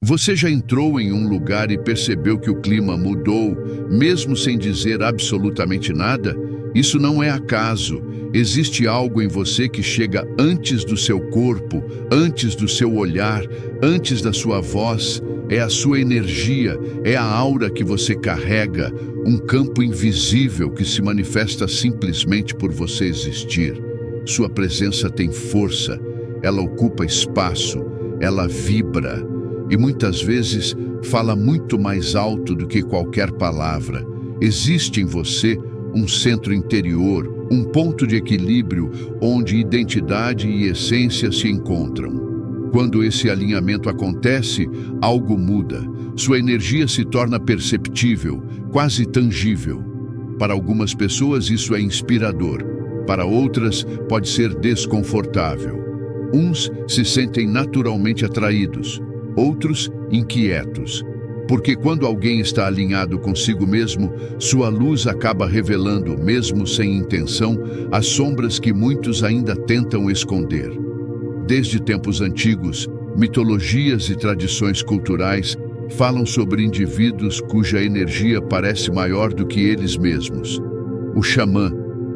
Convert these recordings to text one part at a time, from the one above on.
Você já entrou em um lugar e percebeu que o clima mudou, mesmo sem dizer absolutamente nada? Isso não é acaso. Existe algo em você que chega antes do seu corpo, antes do seu olhar, antes da sua voz. É a sua energia, é a aura que você carrega, um campo invisível que se manifesta simplesmente por você existir. Sua presença tem força, ela ocupa espaço, ela vibra. E muitas vezes fala muito mais alto do que qualquer palavra. Existe em você um centro interior, um ponto de equilíbrio onde identidade e essência se encontram. Quando esse alinhamento acontece, algo muda. Sua energia se torna perceptível, quase tangível. Para algumas pessoas isso é inspirador, para outras pode ser desconfortável. Uns se sentem naturalmente atraídos, outros inquietos, porque quando alguém está alinhado consigo mesmo, sua luz acaba revelando, mesmo sem intenção, as sombras que muitos ainda tentam esconder. Desde tempos antigos, mitologias e tradições culturais falam sobre indivíduos cuja energia parece maior do que eles mesmos. O xamã,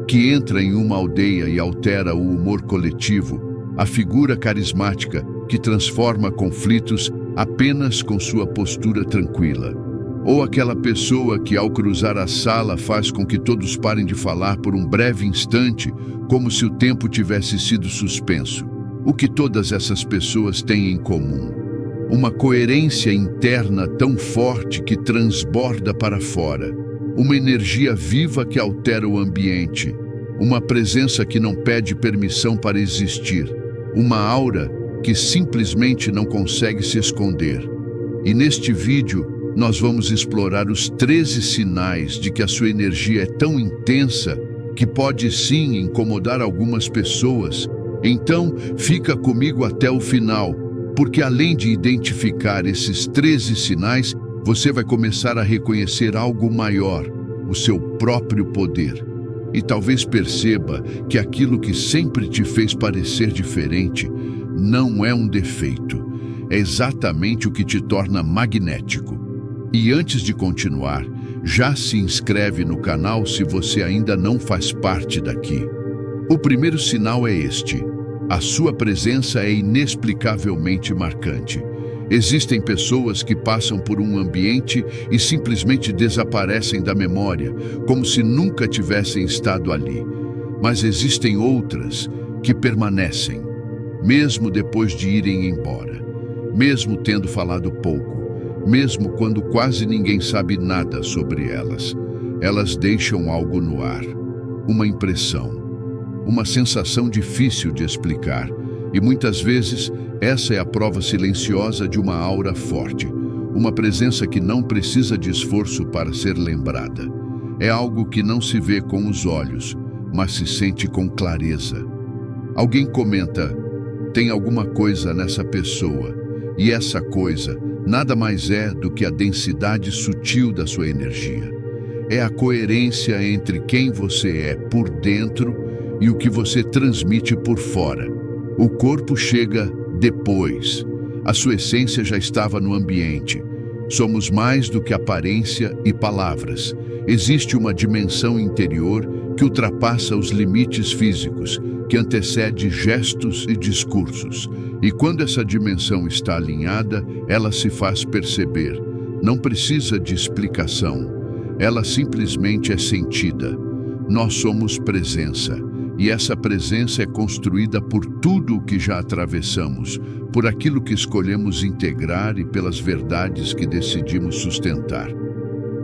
que entra em uma aldeia e altera o humor coletivo, a figura carismática, que transforma conflitos apenas com sua postura tranquila. Ou aquela pessoa que, ao cruzar a sala, faz com que todos parem de falar por um breve instante, como se o tempo tivesse sido suspenso. O que todas essas pessoas têm em comum? Uma coerência interna tão forte que transborda para fora. Uma energia viva que altera o ambiente. Uma presença que não pede permissão para existir. Uma aura que simplesmente não consegue se esconder. E neste vídeo, nós vamos explorar os 13 sinais de que a sua energia é tão intensa que pode sim incomodar algumas pessoas. Então, fica comigo até o final, porque além de identificar esses 13 sinais, você vai começar a reconhecer algo maior, o seu próprio poder. E talvez perceba que aquilo que sempre te fez parecer diferente não é um defeito, é exatamente o que te torna magnético. E antes de continuar, já se inscreve no canal se você ainda não faz parte daqui. O primeiro sinal é este: a sua presença é inexplicavelmente marcante. Existem pessoas que passam por um ambiente e simplesmente desaparecem da memória, como se nunca tivessem estado ali. Mas existem outras que permanecem, mesmo depois de irem embora, mesmo tendo falado pouco, mesmo quando quase ninguém sabe nada sobre elas. Elas deixam algo no ar, uma impressão, uma sensação difícil de explicar. E muitas vezes, essa é a prova silenciosa de uma aura forte, uma presença que não precisa de esforço para ser lembrada. É algo que não se vê com os olhos, mas se sente com clareza. Alguém comenta: tem alguma coisa nessa pessoa, e essa coisa nada mais é do que a densidade sutil da sua energia. É a coerência entre quem você é por dentro e o que você transmite por fora. O corpo chega depois. A sua essência já estava no ambiente. Somos mais do que aparência e palavras. Existe uma dimensão interior que ultrapassa os limites físicos, que antecede gestos e discursos. E quando essa dimensão está alinhada, ela se faz perceber. Não precisa de explicação. Ela simplesmente é sentida. Nós somos presença. E essa presença é construída por tudo o que já atravessamos, por aquilo que escolhemos integrar e pelas verdades que decidimos sustentar.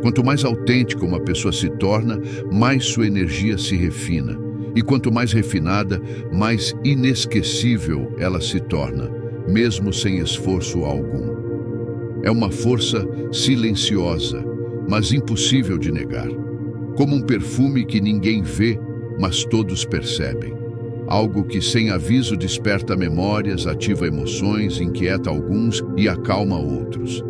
Quanto mais autêntica uma pessoa se torna, mais sua energia se refina. E quanto mais refinada, mais inesquecível ela se torna, mesmo sem esforço algum. É uma força silenciosa, mas impossível de negar. Como um perfume que ninguém vê, mas todos percebem. Algo que sem aviso desperta memórias, ativa emoções, inquieta alguns e acalma outros.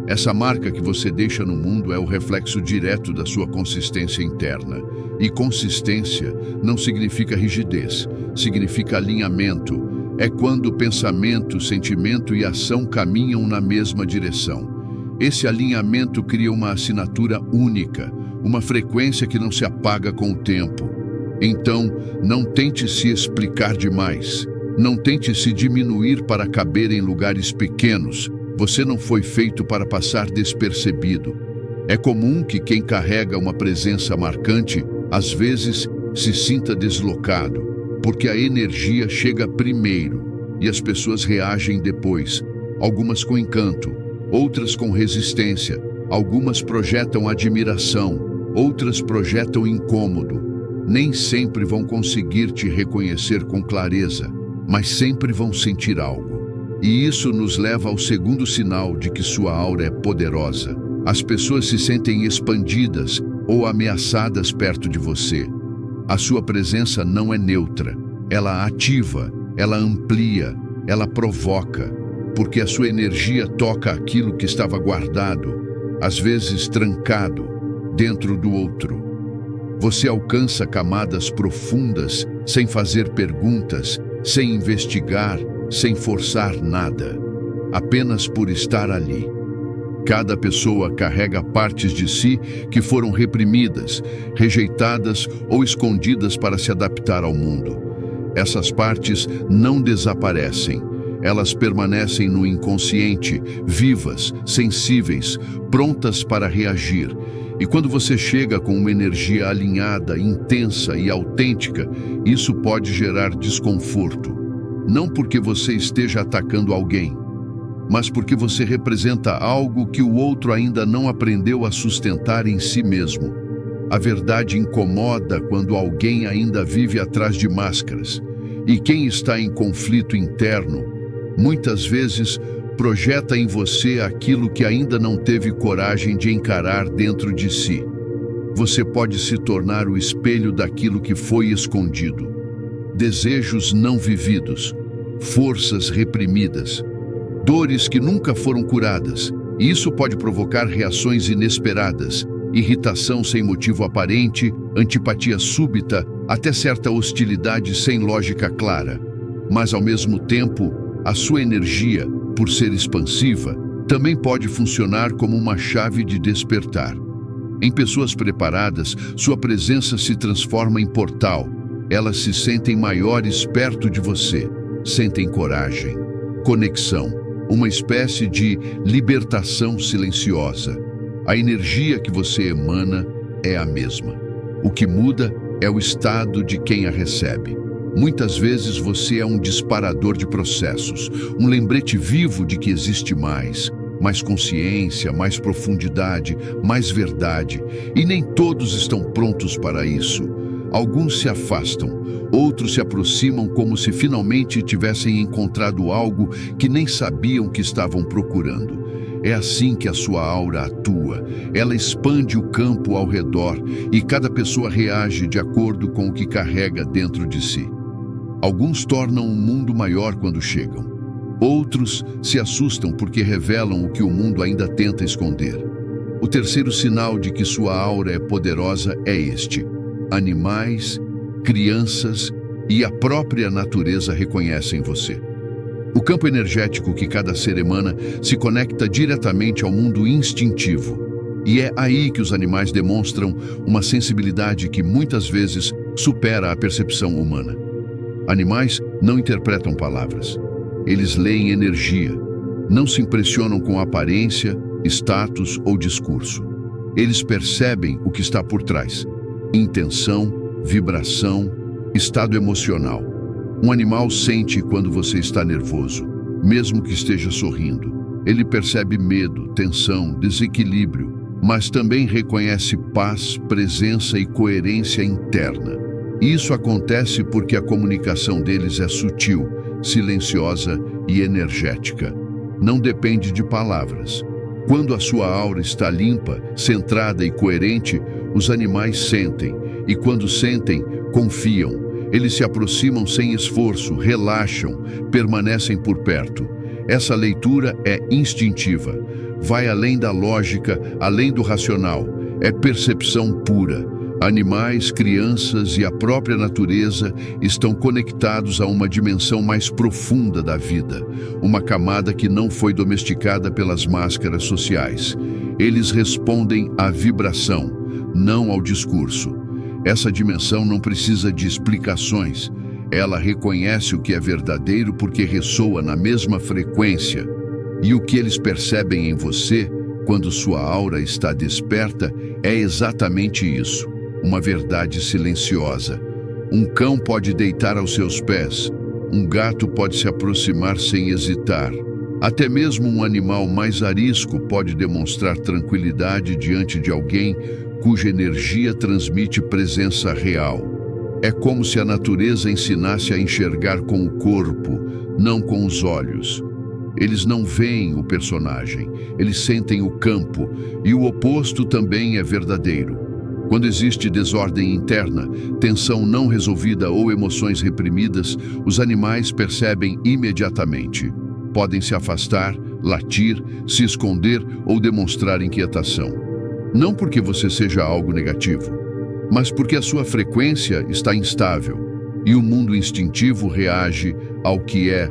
Essa marca que você deixa no mundo é o reflexo direto da sua consistência interna. E consistência não significa rigidez, significa alinhamento. É quando pensamento, sentimento e ação caminham na mesma direção. Esse alinhamento cria uma assinatura única, uma frequência que não se apaga com o tempo. Então, não tente se explicar demais. Não tente se diminuir para caber em lugares pequenos. Você não foi feito para passar despercebido. É comum que quem carrega uma presença marcante, às vezes, se sinta deslocado, porque a energia chega primeiro e as pessoas reagem depois, algumas com encanto, outras com resistência, algumas projetam admiração, outras projetam incômodo. Nem sempre vão conseguir te reconhecer com clareza, mas sempre vão sentir algo. E isso nos leva ao segundo sinal de que sua aura é poderosa. As pessoas se sentem expandidas ou ameaçadas perto de você. A sua presença não é neutra. Ela ativa, ela amplia, ela provoca, porque a sua energia toca aquilo que estava guardado, às vezes trancado, dentro do outro. Você alcança camadas profundas, sem fazer perguntas, sem investigar, sem forçar nada, apenas por estar ali. Cada pessoa carrega partes de si que foram reprimidas, rejeitadas ou escondidas para se adaptar ao mundo. Essas partes não desaparecem. Elas permanecem no inconsciente, vivas, sensíveis, prontas para reagir. E quando você chega com uma energia alinhada, intensa e autêntica, isso pode gerar desconforto. Não porque você esteja atacando alguém, mas porque você representa algo que o outro ainda não aprendeu a sustentar em si mesmo. A verdade incomoda quando alguém ainda vive atrás de máscaras. E quem está em conflito interno, muitas vezes, projeta em você aquilo que ainda não teve coragem de encarar dentro de si. Você pode se tornar o espelho daquilo que foi escondido. Desejos não vividos, forças reprimidas, dores que nunca foram curadas. E isso pode provocar reações inesperadas, irritação sem motivo aparente, antipatia súbita, até certa hostilidade sem lógica clara. Mas, ao mesmo tempo, a sua energia, por ser expansiva, também pode funcionar como uma chave de despertar. Em pessoas preparadas, sua presença se transforma em portal. Elas se sentem maiores perto de você, sentem coragem, conexão, uma espécie de libertação silenciosa. A energia que você emana é a mesma. O que muda é o estado de quem a recebe. Muitas vezes você é um disparador de processos, um lembrete vivo de que existe mais consciência, mais profundidade, mais verdade. E nem todos estão prontos para isso. Alguns se afastam, outros se aproximam como se finalmente tivessem encontrado algo que nem sabiam que estavam procurando. É assim que a sua aura atua. Ela expande o campo ao redor e cada pessoa reage de acordo com o que carrega dentro de si. Alguns tornam o mundo maior quando chegam. Outros se assustam porque revelam o que o mundo ainda tenta esconder. O terceiro sinal de que sua aura é poderosa é este: animais, crianças e a própria natureza reconhecem você. O campo energético que cada ser emana se conecta diretamente ao mundo instintivo. E é aí que os animais demonstram uma sensibilidade que muitas vezes supera a percepção humana. Animais não interpretam palavras. Eles leem energia. Não se impressionam com aparência, status ou discurso. Eles percebem o que está por trás: intenção, vibração, estado emocional. Um animal sente quando você está nervoso, mesmo que esteja sorrindo. Ele percebe medo, tensão, desequilíbrio, mas também reconhece paz, presença e coerência interna. Isso acontece porque a comunicação deles é sutil, silenciosa e energética. Não depende de palavras. Quando a sua aura está limpa, centrada e coerente, os animais sentem. E quando sentem, confiam. Eles se aproximam sem esforço, relaxam, permanecem por perto. Essa leitura é instintiva. Vai além da lógica, além do racional. É percepção pura. Animais, crianças e a própria natureza estão conectados a uma dimensão mais profunda da vida, uma camada que não foi domesticada pelas máscaras sociais. Eles respondem à vibração, não ao discurso. Essa dimensão não precisa de explicações. Ela reconhece o que é verdadeiro porque ressoa na mesma frequência. E o que eles percebem em você, quando sua aura está desperta, é exatamente isso. Uma verdade silenciosa. Um cão pode deitar aos seus pés. Um gato pode se aproximar sem hesitar. Até mesmo um animal mais arisco pode demonstrar tranquilidade diante de alguém cuja energia transmite presença real. É como se a natureza ensinasse a enxergar com o corpo, não com os olhos. Eles não veem o personagem, eles sentem o campo, e o oposto também é verdadeiro. Quando existe desordem interna, tensão não resolvida ou emoções reprimidas, os animais percebem imediatamente. Podem se afastar, latir, se esconder ou demonstrar inquietação. Não porque você seja algo negativo, mas porque a sua frequência está instável e o mundo instintivo reage ao que é,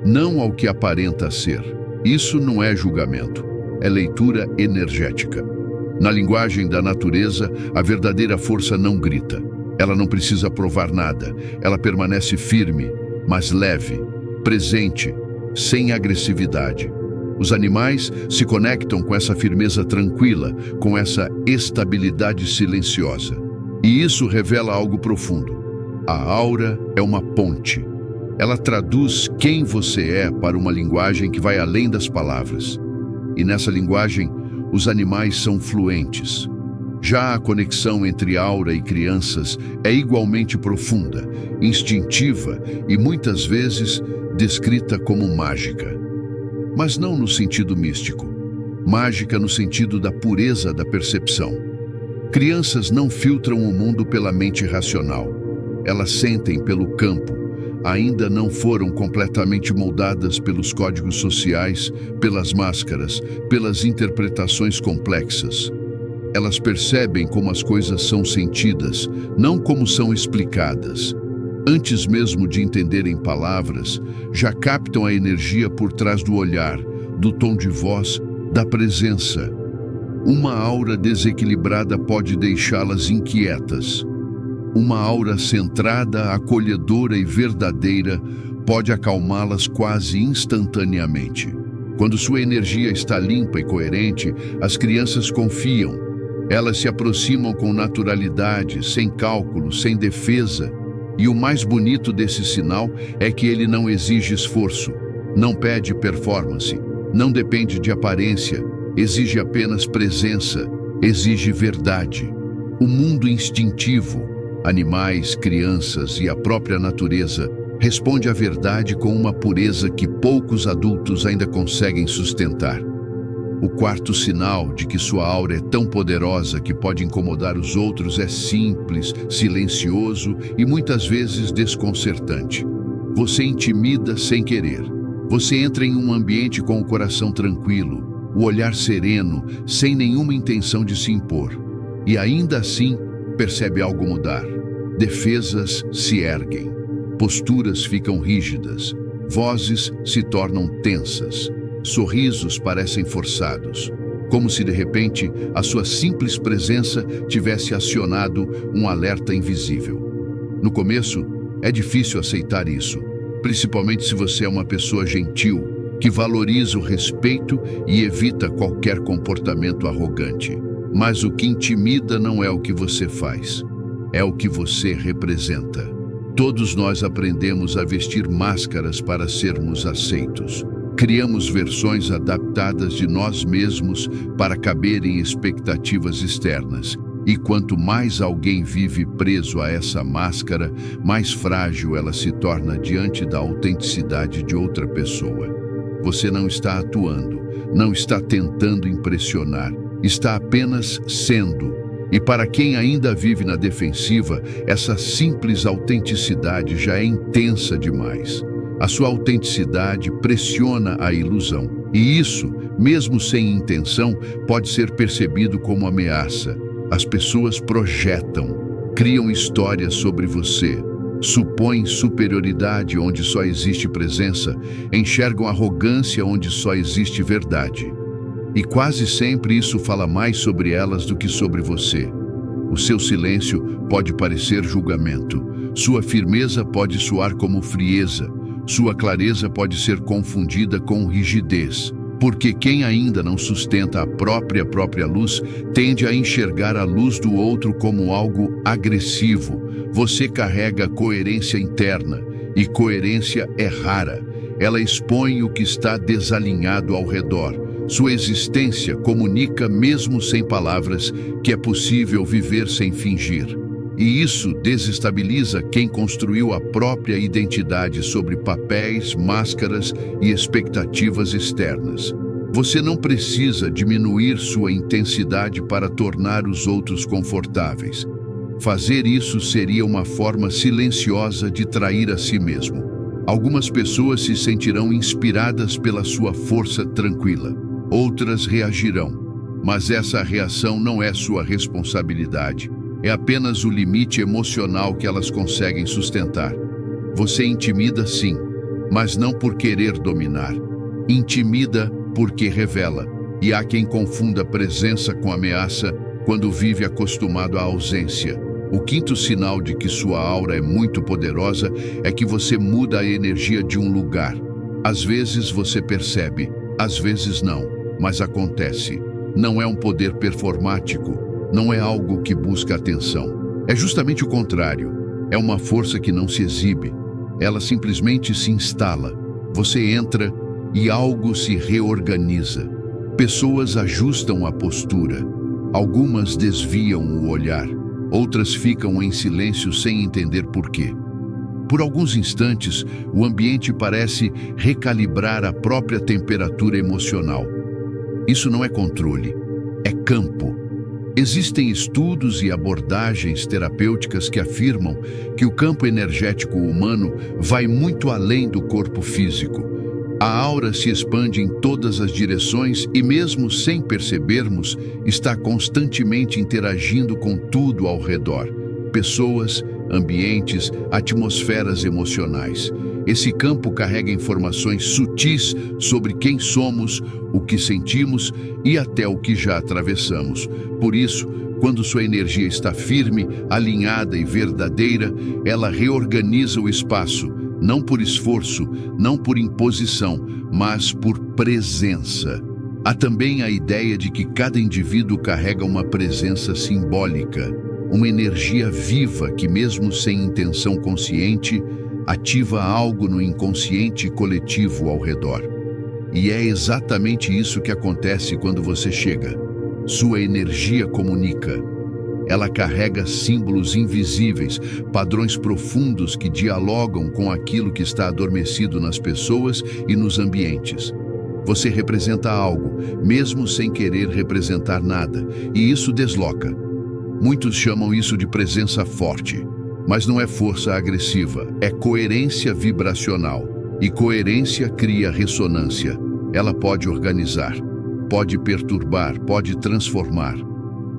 não ao que aparenta ser. Isso não é julgamento, é leitura energética. Na linguagem da natureza, a verdadeira força não grita. Ela não precisa provar nada. Ela permanece firme, mas leve, presente, sem agressividade. Os animais se conectam com essa firmeza tranquila, com essa estabilidade silenciosa. E isso revela algo profundo. A aura é uma ponte. Ela traduz quem você é para uma linguagem que vai além das palavras. E nessa linguagem, os animais são fluentes. Já a conexão entre aura e crianças é igualmente profunda, instintiva e muitas vezes descrita como mágica. Mas não no sentido místico. Mágica no sentido da pureza da percepção. Crianças não filtram o mundo pela mente racional. Elas sentem pelo campo. Ainda não foram completamente moldadas pelos códigos sociais, pelas máscaras, pelas interpretações complexas. Elas percebem como as coisas são sentidas, não como são explicadas. Antes mesmo de entenderem palavras, já captam a energia por trás do olhar, do tom de voz, da presença. Uma aura desequilibrada pode deixá-las inquietas. Uma aura centrada, acolhedora e verdadeira pode acalmá-las quase instantaneamente. Quando sua energia está limpa e coerente, as crianças confiam. Elas se aproximam com naturalidade, sem cálculo, sem defesa. E o mais bonito desse sinal é que ele não exige esforço, não pede performance, não depende de aparência, exige apenas presença, exige verdade. O mundo instintivo, animais, crianças e a própria natureza, responde à verdade com uma pureza que poucos adultos ainda conseguem sustentar. O quarto sinal de que sua aura é tão poderosa que pode incomodar os outros é simples, silencioso e muitas vezes desconcertante. Você intimida sem querer. Você entra em um ambiente com o coração tranquilo, o olhar sereno, sem nenhuma intenção de se impor. E ainda assim, percebe algo mudar. Defesas se erguem, posturas ficam rígidas, vozes se tornam tensas. Sorrisos parecem forçados, como se de repente a sua simples presença tivesse acionado um alerta invisível. No começo, é difícil aceitar isso, principalmente se você é uma pessoa gentil, que valoriza o respeito e evita qualquer comportamento arrogante. Mas o que intimida não é o que você faz, é o que você representa. Todos nós aprendemos a vestir máscaras para sermos aceitos. Criamos versões adaptadas de nós mesmos para caber em expectativas externas. E quanto mais alguém vive preso a essa máscara, mais frágil ela se torna diante da autenticidade de outra pessoa. Você não está atuando, não está tentando impressionar, está apenas sendo. E para quem ainda vive na defensiva, essa simples autenticidade já é intensa demais. A sua autenticidade pressiona a ilusão. E isso, mesmo sem intenção, pode ser percebido como ameaça. As pessoas projetam, criam histórias sobre você, supõem superioridade onde só existe presença, enxergam arrogância onde só existe verdade. E quase sempre isso fala mais sobre elas do que sobre você. O seu silêncio pode parecer julgamento, sua firmeza pode soar como frieza, sua clareza pode ser confundida com rigidez. Porque quem ainda não sustenta a própria luz tende a enxergar a luz do outro como algo agressivo. Você carrega coerência interna, e coerência é rara. Ela expõe o que está desalinhado ao redor. Sua existência comunica, mesmo sem palavras, que é possível viver sem fingir. E isso desestabiliza quem construiu a própria identidade sobre papéis, máscaras e expectativas externas. Você não precisa diminuir sua intensidade para tornar os outros confortáveis. Fazer isso seria uma forma silenciosa de trair a si mesmo. Algumas pessoas se sentirão inspiradas pela sua força tranquila. Outras reagirão. Mas essa reação não é sua responsabilidade. É apenas o limite emocional que elas conseguem sustentar. Você intimida sim, mas não por querer dominar. Intimida porque revela. E há quem confunda presença com ameaça quando vive acostumado à ausência. O quinto sinal de que sua aura é muito poderosa é que você muda a energia de um lugar. Às vezes você percebe, às vezes não, mas acontece. Não é um poder performático. Não é algo que busca atenção. É justamente o contrário. É uma força que não se exibe. Ela simplesmente se instala. Você entra e algo se reorganiza. Pessoas ajustam a postura. Algumas desviam o olhar. Outras ficam em silêncio sem entender por quê. Por alguns instantes, o ambiente parece recalibrar a própria temperatura emocional. Isso não é controle, é campo. Existem estudos e abordagens terapêuticas que afirmam que o campo energético humano vai muito além do corpo físico. A aura se expande em todas as direções e, mesmo sem percebermos, está constantemente interagindo com tudo ao redor. Pessoas, ambientes, atmosferas emocionais. Esse campo carrega informações sutis sobre quem somos, o que sentimos e até o que já atravessamos. Por isso, quando sua energia está firme, alinhada e verdadeira, ela reorganiza o espaço, não por esforço, não por imposição, mas por presença. Há também a ideia de que cada indivíduo carrega uma presença simbólica, uma energia viva que, mesmo sem intenção consciente, ativa algo no inconsciente coletivo ao redor. E é exatamente isso que acontece quando você chega. Sua energia comunica. Ela carrega símbolos invisíveis, padrões profundos que dialogam com aquilo que está adormecido nas pessoas e nos ambientes. Você representa algo, mesmo sem querer representar nada, e isso desloca. Muitos chamam isso de presença forte, mas não é força agressiva, é coerência vibracional. E coerência cria ressonância. Ela pode organizar, pode perturbar, pode transformar.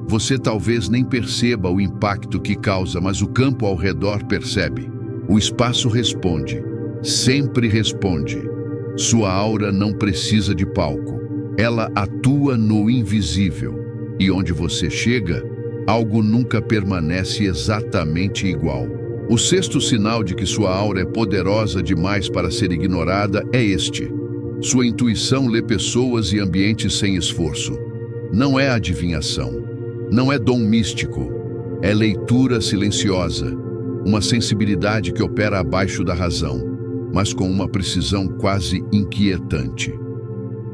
Você talvez nem perceba o impacto que causa, mas o campo ao redor percebe. O espaço responde, sempre responde. Sua aura não precisa de palco. Ela atua no invisível. E onde você chega, algo nunca permanece exatamente igual. O sexto sinal de que sua aura é poderosa demais para ser ignorada é este. Sua intuição lê pessoas e ambientes sem esforço. Não é adivinhação. Não é dom místico. É leitura silenciosa. Uma sensibilidade que opera abaixo da razão, mas com uma precisão quase inquietante.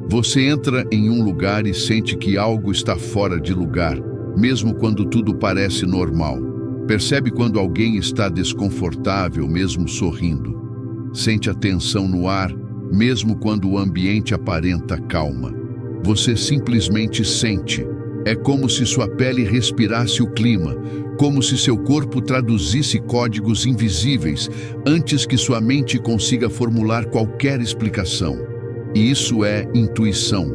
Você entra em um lugar e sente que algo está fora de lugar, mesmo quando tudo parece normal. Percebe quando alguém está desconfortável, mesmo sorrindo. Sente a tensão no ar, mesmo quando o ambiente aparenta calma. Você simplesmente sente. É como se sua pele respirasse o clima, como se seu corpo traduzisse códigos invisíveis antes que sua mente consiga formular qualquer explicação. E isso é intuição.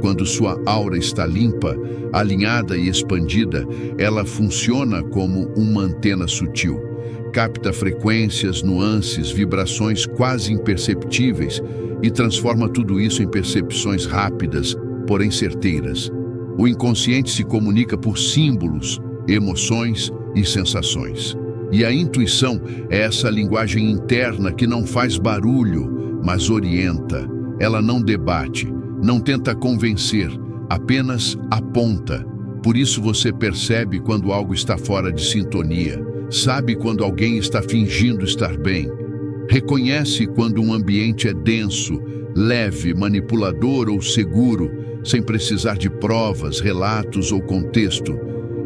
Quando sua aura está limpa, alinhada e expandida, ela funciona como uma antena sutil. Capta frequências, nuances, vibrações quase imperceptíveis e transforma tudo isso em percepções rápidas, porém certeiras. O inconsciente se comunica por símbolos, emoções e sensações. E a intuição é essa linguagem interna que não faz barulho, mas orienta. Ela não debate, não tenta convencer, apenas aponta. Por isso você percebe quando algo está fora de sintonia, sabe quando alguém está fingindo estar bem, reconhece quando um ambiente é denso, leve, manipulador ou seguro, sem precisar de provas, relatos ou contexto.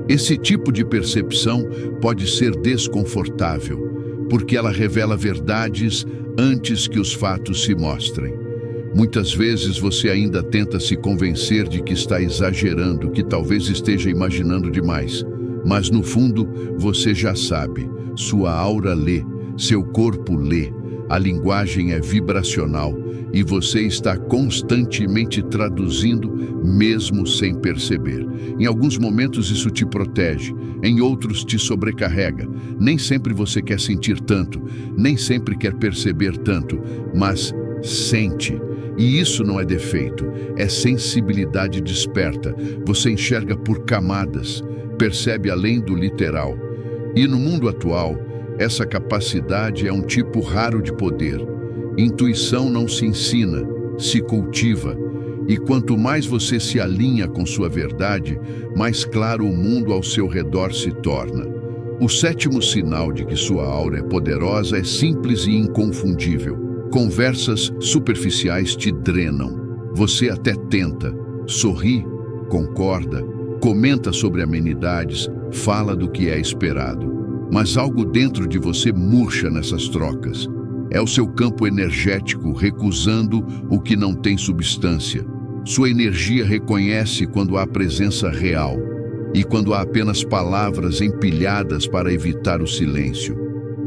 Esse tipo de percepção pode ser desconfortável, porque ela revela verdades antes que os fatos se mostrem. Muitas vezes você ainda tenta se convencer de que está exagerando, que talvez esteja imaginando demais. Mas no fundo, você já sabe. Sua aura lê, seu corpo lê, a linguagem é vibracional e você está constantemente traduzindo, mesmo sem perceber. Em alguns momentos isso te protege, em outros te sobrecarrega. Nem sempre você quer sentir tanto, nem sempre quer perceber tanto, mas sente. E isso não é defeito, é sensibilidade desperta. Você enxerga por camadas, percebe além do literal. E no mundo atual, essa capacidade é um tipo raro de poder. Intuição não se ensina, se cultiva. E quanto mais você se alinha com sua verdade, mais claro o mundo ao seu redor se torna. O sétimo sinal de que sua aura é poderosa é simples e inconfundível. Conversas superficiais te drenam. Você até tenta, sorri, concorda, comenta sobre amenidades, fala do que é esperado. Mas algo dentro de você murcha nessas trocas. É o seu campo energético recusando o que não tem substância. Sua energia reconhece quando há presença real e quando há apenas palavras empilhadas para evitar o silêncio.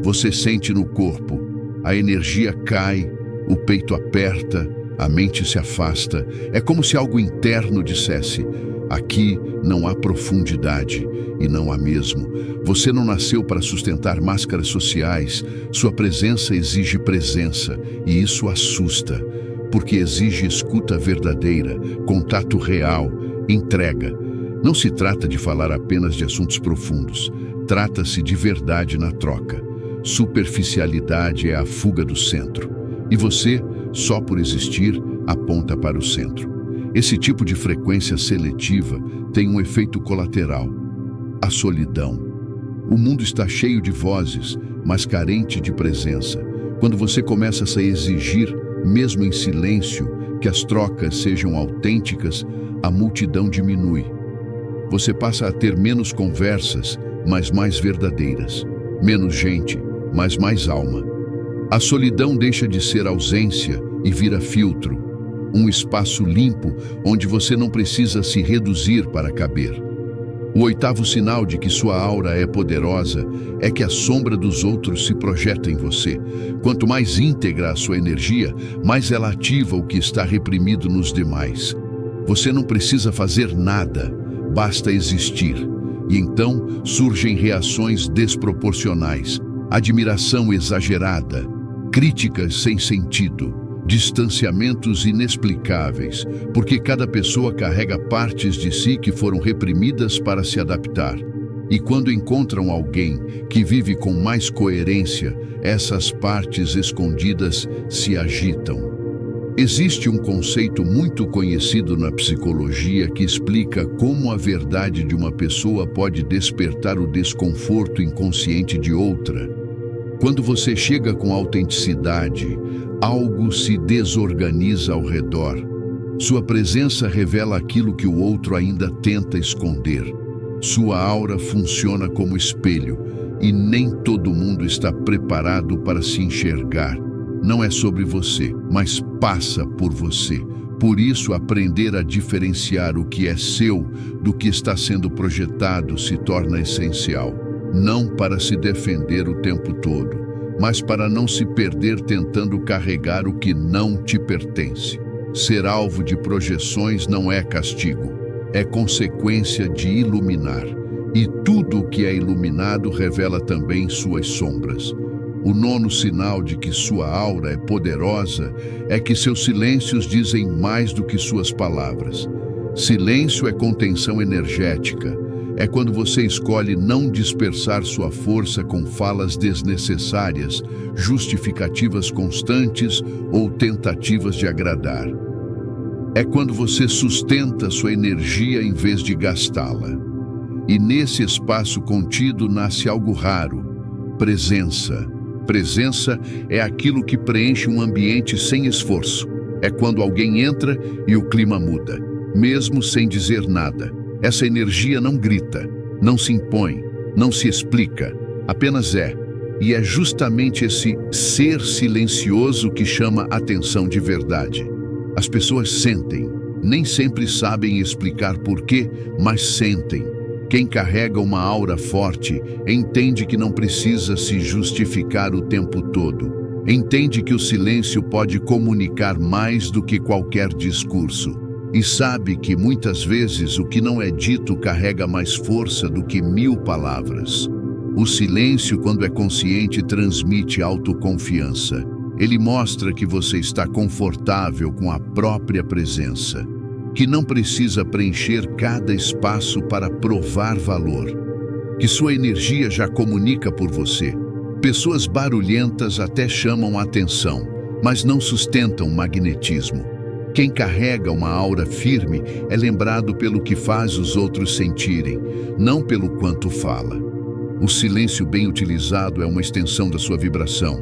Você sente no corpo. A energia cai, o peito aperta, a mente se afasta. É como se algo interno dissesse: aqui não há profundidade, e não há mesmo. Você não nasceu para sustentar máscaras sociais. Sua presença exige presença, e isso assusta, porque exige escuta verdadeira, contato real, entrega. Não se trata de falar apenas de assuntos profundos. Trata-se de verdade na troca. Superficialidade é a fuga do centro. E você, só por existir, aponta para o centro. Esse tipo de frequência seletiva tem um efeito colateral: a solidão. O mundo está cheio de vozes, mas carente de presença. Quando você começa a exigir, mesmo em silêncio, que as trocas sejam autênticas, a multidão diminui. Você passa a ter menos conversas, mas mais verdadeiras. Menos gente, mas mais alma. A solidão deixa de ser ausência e vira filtro, um espaço limpo onde você não precisa se reduzir para caber. O oitavo sinal de que sua aura é poderosa é que a sombra dos outros se projeta em você. Quanto mais íntegra a sua energia, mais ela ativa o que está reprimido nos demais. Você não precisa fazer nada, basta existir. E então surgem reações desproporcionais, admiração exagerada, críticas sem sentido, distanciamentos inexplicáveis, porque cada pessoa carrega partes de si que foram reprimidas para se adaptar. E quando encontram alguém que vive com mais coerência, essas partes escondidas se agitam. Existe um conceito muito conhecido na psicologia que explica como a verdade de uma pessoa pode despertar o desconforto inconsciente de outra. Quando você chega com autenticidade, algo se desorganiza ao redor. Sua presença revela aquilo que o outro ainda tenta esconder. Sua aura funciona como espelho, e nem todo mundo está preparado para se enxergar. Não é sobre você, mas passa por você. Por isso, aprender a diferenciar o que é seu do que está sendo projetado se torna essencial. Não para se defender o tempo todo, mas para não se perder tentando carregar o que não te pertence. Ser alvo de projeções não é castigo, é consequência de iluminar. E tudo o que é iluminado revela também suas sombras. O nono sinal de que sua aura é poderosa é que seus silêncios dizem mais do que suas palavras. Silêncio é contenção energética. É quando você escolhe não dispersar sua força com falas desnecessárias, justificativas constantes ou tentativas de agradar. É quando você sustenta sua energia em vez de gastá-la. E nesse espaço contido nasce algo raro: presença. Presença é aquilo que preenche um ambiente sem esforço. É quando alguém entra e o clima muda, mesmo sem dizer nada. Essa energia não grita, não se impõe, não se explica, apenas é. E é justamente esse ser silencioso que chama atenção de verdade. As pessoas sentem, nem sempre sabem explicar porquê, mas sentem. Quem carrega uma aura forte entende que não precisa se justificar o tempo todo. Entende que o silêncio pode comunicar mais do que qualquer discurso. E sabe que muitas vezes o que não é dito carrega mais força do que 1000 palavras. O silêncio, quando é consciente, transmite autoconfiança. Ele mostra que você está confortável com a própria presença, que não precisa preencher cada espaço para provar valor, que sua energia já comunica por você. Pessoas barulhentas até chamam a atenção, mas não sustentam magnetismo. Quem carrega uma aura firme é lembrado pelo que faz os outros sentirem, não pelo quanto fala. O silêncio bem utilizado é uma extensão da sua vibração,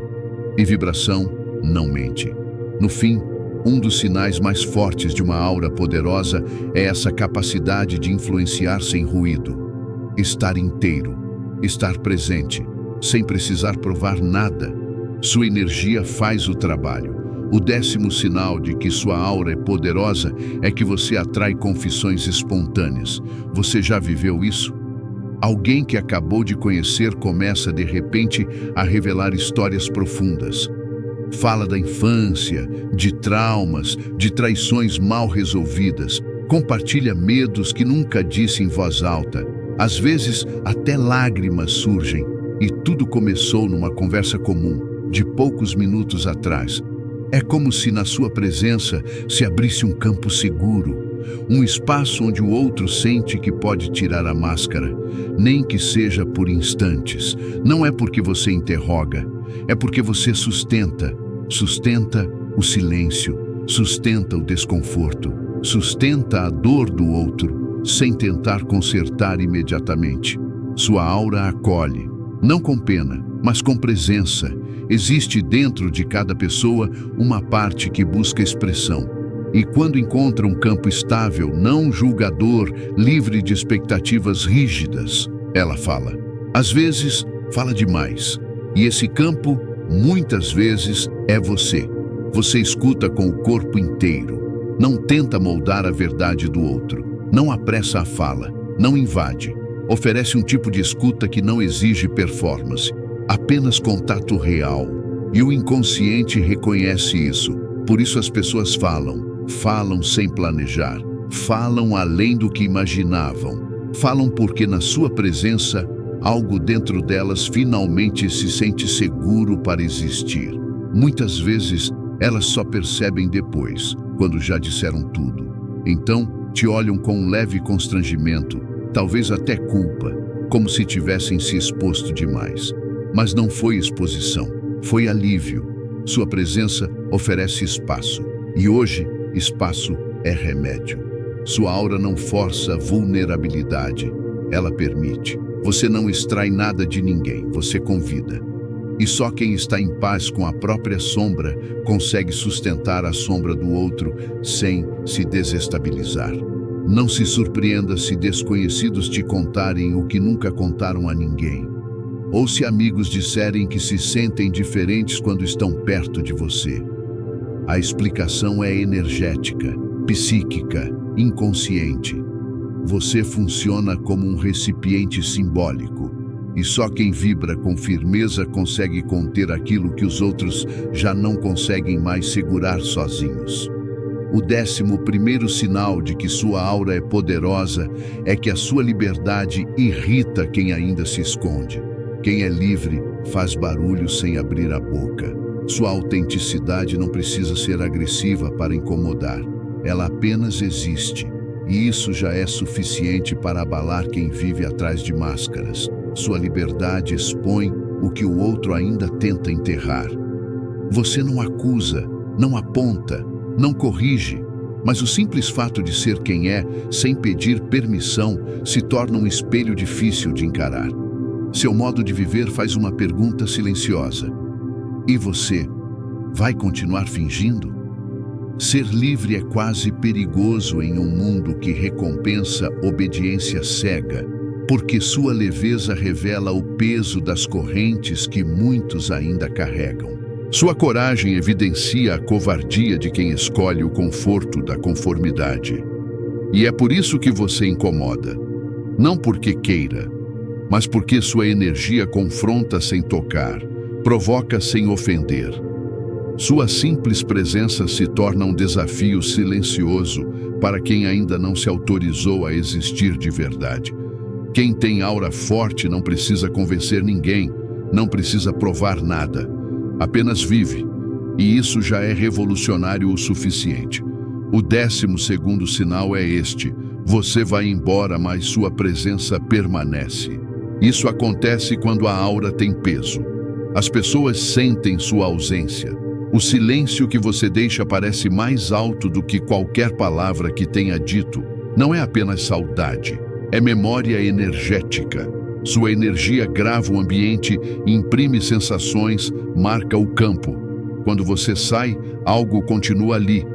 e vibração não mente. No fim, um dos sinais mais fortes de uma aura poderosa é essa capacidade de influenciar sem ruído. Estar inteiro, estar presente, sem precisar provar nada. Sua energia faz o trabalho. O 10º sinal de que sua aura é poderosa é que você atrai confissões espontâneas. Você já viveu isso? Alguém que acabou de conhecer começa de repente a revelar histórias profundas. Fala da infância, de traumas, de traições mal resolvidas. Compartilha medos que nunca disse em voz alta. Às vezes, até lágrimas surgem. E tudo começou numa conversa comum, de poucos minutos atrás. É como se na sua presença se abrisse um campo seguro, um espaço onde o outro sente que pode tirar a máscara, nem que seja por instantes. Não é porque você interroga, é porque você sustenta o silêncio, sustenta o desconforto, sustenta a dor do outro, sem tentar consertar imediatamente. Sua aura acolhe, não com pena, mas com presença. Existe dentro de cada pessoa uma parte que busca expressão. E quando encontra um campo estável, não julgador, livre de expectativas rígidas, ela fala. Às vezes, fala demais. E esse campo, muitas vezes, é você. Você escuta com o corpo inteiro. Não tenta moldar a verdade do outro. Não apressa a fala. Não invade. Oferece um tipo de escuta que não exige performance. Apenas contato real. E o inconsciente reconhece isso. Por isso as pessoas falam sem planejar. Falam além do que imaginavam. Falam porque na sua presença, algo dentro delas finalmente se sente seguro para existir. Muitas vezes, elas só percebem depois, quando já disseram tudo. Então, te olham com um leve constrangimento, talvez até culpa, como se tivessem se exposto demais. Mas não foi exposição, foi alívio. Sua presença oferece espaço. E hoje, espaço é remédio. Sua aura não força vulnerabilidade, ela permite. Você não extrai nada de ninguém, você convida. E só quem está em paz com a própria sombra consegue sustentar a sombra do outro sem se desestabilizar. Não se surpreenda se desconhecidos te contarem o que nunca contaram a ninguém. Ou se amigos disserem que se sentem diferentes quando estão perto de você. A explicação é energética, psíquica, inconsciente. Você funciona como um recipiente simbólico, e só quem vibra com firmeza consegue conter aquilo que os outros já não conseguem mais segurar sozinhos. O 11º sinal de que sua aura é poderosa é que a sua liberdade irrita quem ainda se esconde. Quem é livre faz barulho sem abrir a boca. Sua autenticidade não precisa ser agressiva para incomodar. Ela apenas existe. E isso já é suficiente para abalar quem vive atrás de máscaras. Sua liberdade expõe o que o outro ainda tenta enterrar. Você não acusa, não aponta, não corrige, mas o simples fato de ser quem é, sem pedir permissão, se torna um espelho difícil de encarar. Seu modo de viver faz uma pergunta silenciosa. E você vai continuar fingindo? Ser livre é quase perigoso em um mundo que recompensa obediência cega, porque sua leveza revela o peso das correntes que muitos ainda carregam. Sua coragem evidencia a covardia de quem escolhe o conforto da conformidade. E é por isso que você incomoda. Não porque queira, mas porque sua energia confronta sem tocar, provoca sem ofender. Sua simples presença se torna um desafio silencioso para quem ainda não se autorizou a existir de verdade. Quem tem aura forte não precisa convencer ninguém, não precisa provar nada. Apenas vive, e isso já é revolucionário o suficiente. O 12º sinal é este: você vai embora, mas sua presença permanece. Isso acontece quando a aura tem peso. As pessoas sentem sua ausência. O silêncio que você deixa parece mais alto do que qualquer palavra que tenha dito. Não é apenas saudade, é memória energética. Sua energia grava o ambiente, imprime sensações, marca o campo. Quando você sai, algo continua ali.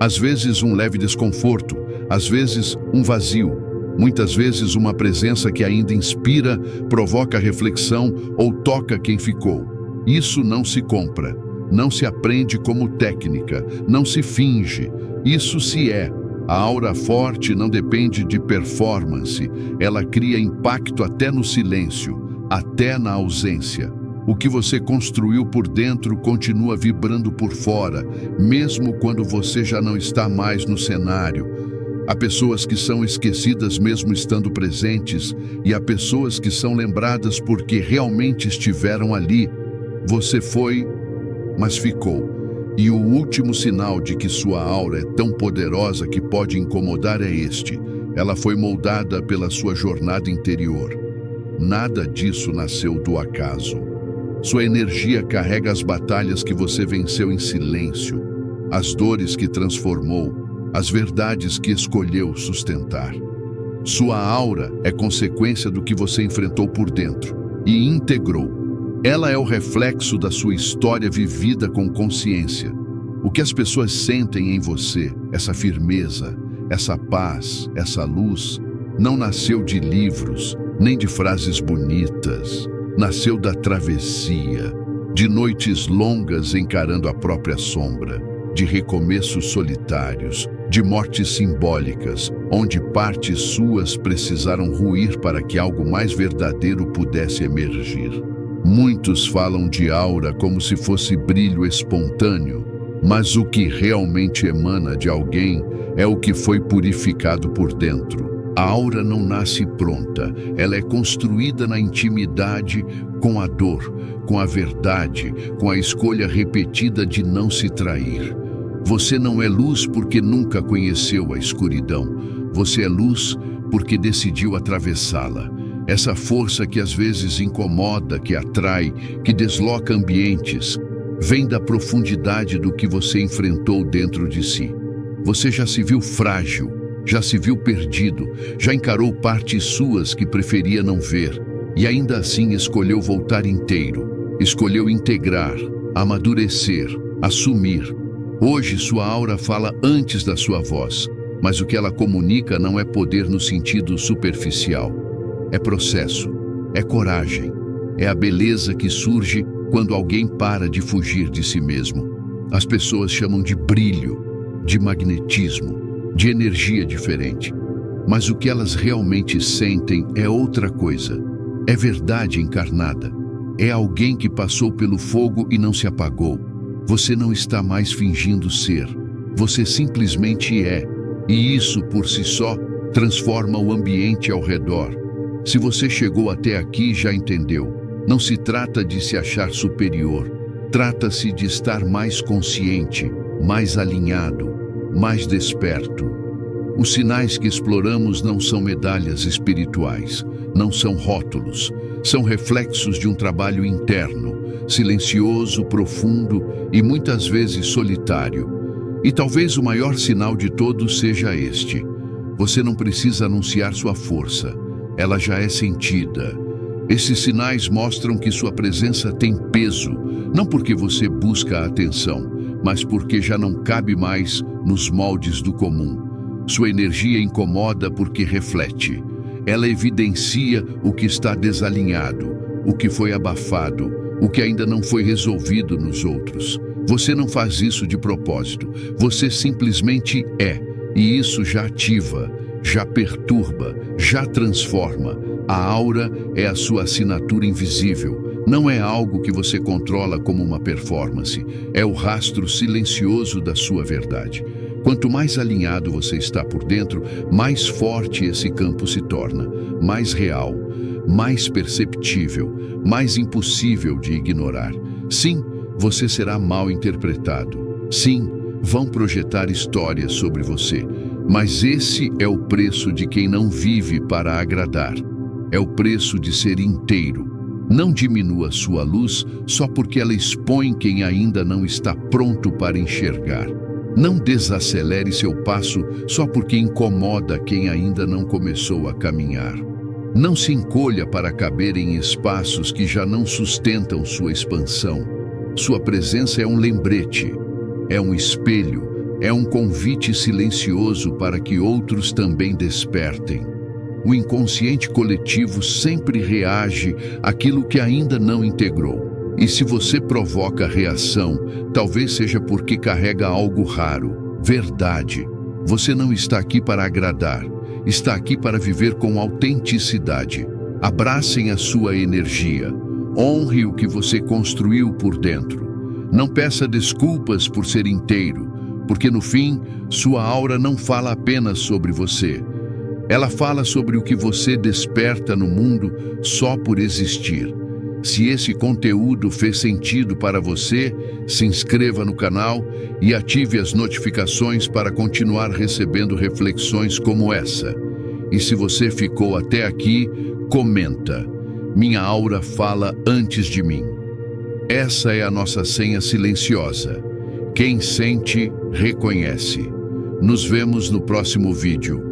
Às vezes um leve desconforto, às vezes um vazio, muitas vezes uma presença que ainda inspira, provoca reflexão ou toca quem ficou. Isso não se compra, não se aprende como técnica, não se finge. Isso se é. A aura forte não depende de performance, ela cria impacto até no silêncio, até na ausência. O que você construiu por dentro continua vibrando por fora, mesmo quando você já não está mais no cenário. Há pessoas que são esquecidas mesmo estando presentes, e há pessoas que são lembradas porque realmente estiveram ali. Você foi, mas ficou. E o último sinal de que sua aura é tão poderosa que pode incomodar é este: ela foi moldada pela sua jornada interior. Nada disso nasceu do acaso. Sua energia carrega as batalhas que você venceu em silêncio, as dores que transformou, as verdades que escolheu sustentar. Sua aura é consequência do que você enfrentou por dentro e integrou. Ela é o reflexo da sua história vivida com consciência. O que as pessoas sentem em você, essa firmeza, essa paz, essa luz, não nasceu de livros, nem de frases bonitas. Nasceu da travessia, de noites longas encarando a própria sombra, de recomeços solitários, de mortes simbólicas, onde partes suas precisaram ruir para que algo mais verdadeiro pudesse emergir. Muitos falam de aura como se fosse brilho espontâneo, mas o que realmente emana de alguém é o que foi purificado por dentro. A aura não nasce pronta, ela é construída na intimidade, com a dor, com a verdade, com a escolha repetida de não se trair. Você não é luz porque nunca conheceu a escuridão. Você é luz porque decidiu atravessá-la. Essa força que às vezes incomoda, que atrai, que desloca ambientes, vem da profundidade do que você enfrentou dentro de si. Você já se viu frágil, já se viu perdido, já encarou partes suas que preferia não ver, e ainda assim escolheu voltar inteiro, escolheu integrar, amadurecer, assumir. Hoje sua aura fala antes da sua voz, mas o que ela comunica não é poder no sentido superficial. É processo, é coragem, é a beleza que surge quando alguém para de fugir de si mesmo. As pessoas chamam de brilho, de magnetismo, de energia diferente. Mas o que elas realmente sentem é outra coisa. É verdade encarnada. É alguém que passou pelo fogo e não se apagou. Você não está mais fingindo ser. Você simplesmente é, e isso por si só transforma o ambiente ao redor. Se você chegou até aqui, já entendeu. Não se trata de se achar superior. Trata-se de estar mais consciente, mais alinhado, mais desperto. Os sinais que exploramos não são medalhas espirituais, não são rótulos, são reflexos de um trabalho interno, silencioso, profundo e muitas vezes solitário. E talvez o maior sinal de todos seja este: você não precisa anunciar sua força, ela já é sentida. Esses sinais mostram que sua presença tem peso, não porque você busca a atenção, mas porque já não cabe mais nos moldes do comum. Sua energia incomoda porque reflete. Ela evidencia o que está desalinhado, o que foi abafado, o que ainda não foi resolvido nos outros. Você não faz isso de propósito. Você simplesmente é. E isso já ativa, já perturba, já transforma. A aura é a sua assinatura invisível. Não é algo que você controla como uma performance. É o rastro silencioso da sua verdade. Quanto mais alinhado você está por dentro, mais forte esse campo se torna, mais real, mais perceptível, mais impossível de ignorar. Sim, você será mal interpretado. Sim, vão projetar histórias sobre você, mas esse é o preço de quem não vive para agradar. É o preço de ser inteiro. Não diminua sua luz só porque ela expõe quem ainda não está pronto para enxergar. Não desacelere seu passo só porque incomoda quem ainda não começou a caminhar. Não se encolha para caber em espaços que já não sustentam sua expansão. Sua presença é um lembrete, é um espelho, é um convite silencioso para que outros também despertem. O inconsciente coletivo sempre reage àquilo que ainda não integrou. E se você provoca reação, talvez seja porque carrega algo raro, verdade. Você não está aqui para agradar, está aqui para viver com autenticidade. Abracem a sua energia, honre o que você construiu por dentro. Não peça desculpas por ser inteiro, porque no fim, sua aura não fala apenas sobre você. Ela fala sobre o que você desperta no mundo só por existir. Se esse conteúdo fez sentido para você, se inscreva no canal e ative as notificações para continuar recebendo reflexões como essa. E se você ficou até aqui, comenta. Minha aura fala antes de mim. Essa é a nossa senha silenciosa. Quem sente, reconhece. Nos vemos no próximo vídeo.